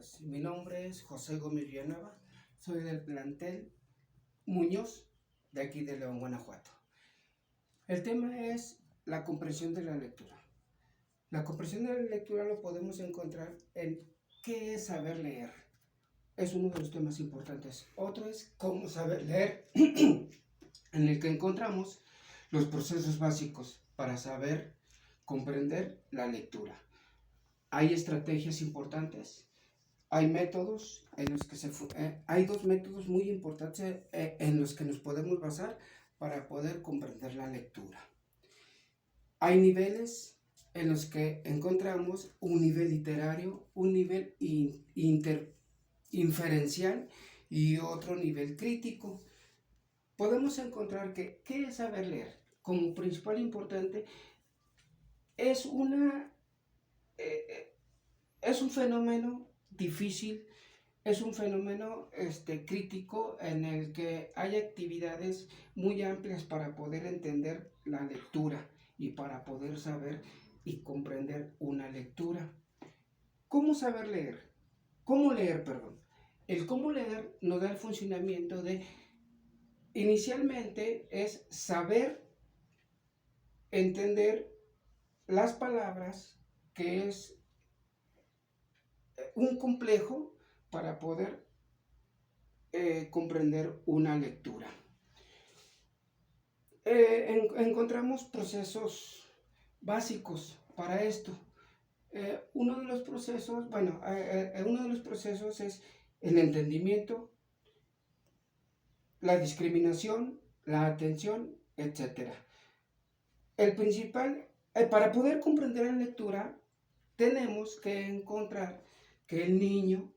días, mi nombre es José Gómez Villanueva, soy del plantel Muñoz de aquí de León, Guanajuato. El tema es la comprensión de la lectura. La comprensión de la lectura lo podemos encontrar en qué es saber leer. Es uno de los temas importantes. Otro es cómo saber leer, en el que encontramos los procesos básicos para saber comprender la lectura. Hay estrategias importantes. Hay métodos en los que hay dos métodos muy importantes en los que nos podemos basar para poder comprender la lectura. Hay niveles en los que encontramos un nivel literario, un nivel inferencial y otro nivel crítico. Podemos encontrar que ¿qué es saber leer? Como principal importante es es un fenómeno difícil. Es un fenómeno crítico en el que hay actividades muy amplias para poder entender la lectura y para poder saber y comprender una lectura. ¿Cómo saber leer? ¿Cómo leer, perdón? El cómo leer nos da el funcionamiento de, inicialmente, es saber entender las palabras, que es un complejo para poder comprender una lectura. Encontramos procesos básicos para esto. Uno de los procesos es el entendimiento, la discriminación, la atención, etc. El principal, para poder comprender la lectura, tenemos que encontrar que el niño,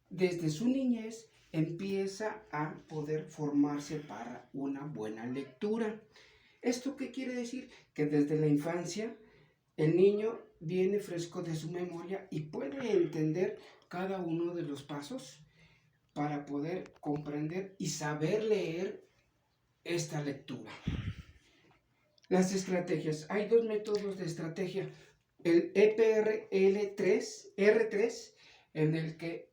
desde su niñez, empieza a poder formarse para una buena lectura. ¿Esto qué quiere decir? Que desde la infancia el niño viene fresco de su memoria y puede entender cada uno de los pasos para poder comprender y saber leer esta lectura. Las estrategias. Hay dos métodos de estrategia. El R3, en el que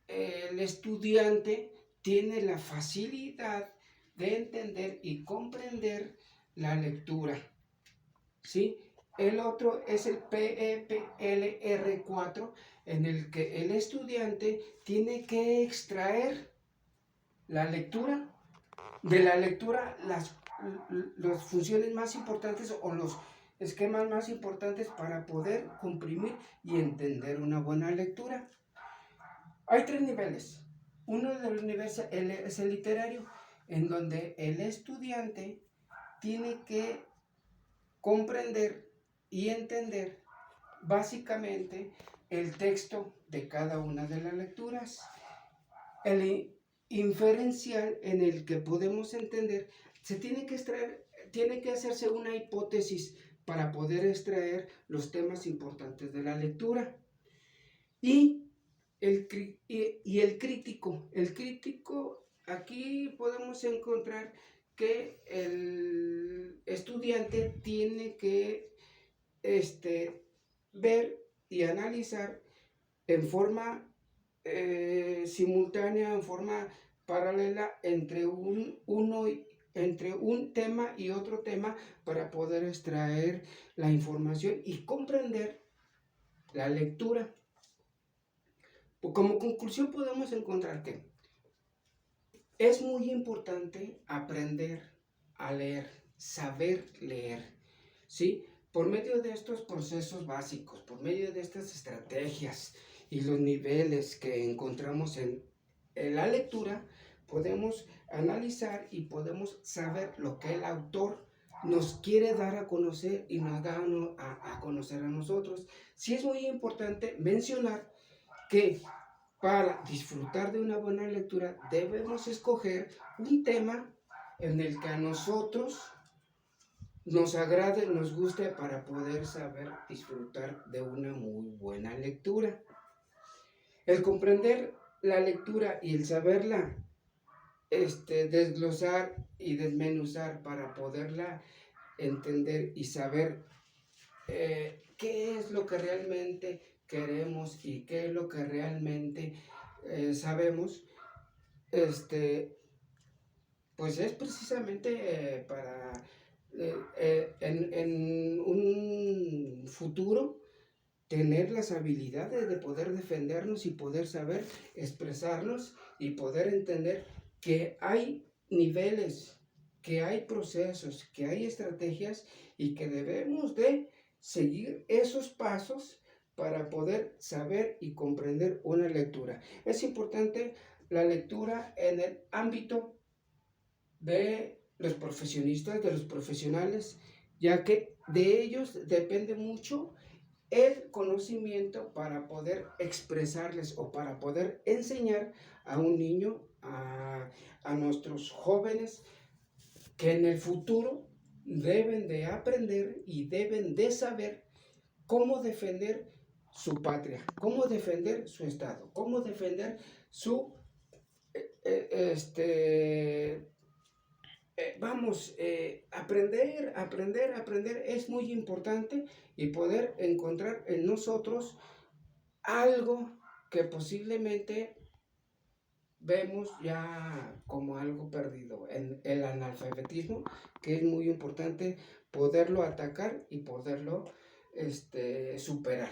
el estudiante tiene la facilidad de entender y comprender la lectura, ¿sí? El otro es el PEPLR4, en el que el estudiante tiene que extraer la lectura, de la lectura las funciones más importantes o los esquemas más importantes para poder comprimir y entender una buena lectura. Hay tres niveles. Uno de los niveles es el literario, en donde el estudiante tiene que comprender y entender básicamente el texto de cada una de las lecturas. El inferencial, en el que podemos entender, tiene que hacerse una hipótesis para poder extraer los temas importantes de la lectura. Y el crítico. El crítico, aquí podemos encontrar que el estudiante tiene que ver y analizar en forma simultánea, en forma paralela entre un tema y otro tema para poder extraer la información y comprender la lectura. Como conclusión podemos encontrar que es muy importante aprender a leer, saber leer, ¿sí? Por medio de estos procesos básicos, por medio de estas estrategias y los niveles que encontramos en la lectura, podemos analizar y podemos saber lo que el autor nos quiere dar a conocer y nos da a conocer a nosotros. Sí es muy importante mencionar que para disfrutar de una buena lectura debemos escoger un tema en el que a nosotros nos agrade, nos guste, para poder saber disfrutar de una muy buena lectura. El comprender la lectura y el saberla desglosar y desmenuzar para poderla entender y saber qué es lo que realmente queremos y qué es lo que realmente sabemos, pues es precisamente para en un futuro tener las habilidades de poder defendernos y poder saber expresarnos y poder entender que hay niveles, que hay procesos, que hay estrategias y que debemos de seguir esos pasos para poder saber y comprender una lectura. Es importante la lectura en el ámbito de los profesionistas, de los profesionales, ya que de ellos depende mucho el conocimiento para poder expresarles o para poder enseñar a un niño, a nuestros jóvenes, que en el futuro deben de aprender y deben de saber cómo defender su patria, cómo defender su estado, cómo defender su, aprender es muy importante y poder encontrar en nosotros algo que posiblemente vemos ya como algo perdido, en el analfabetismo, que es muy importante poderlo atacar y poderlo superar.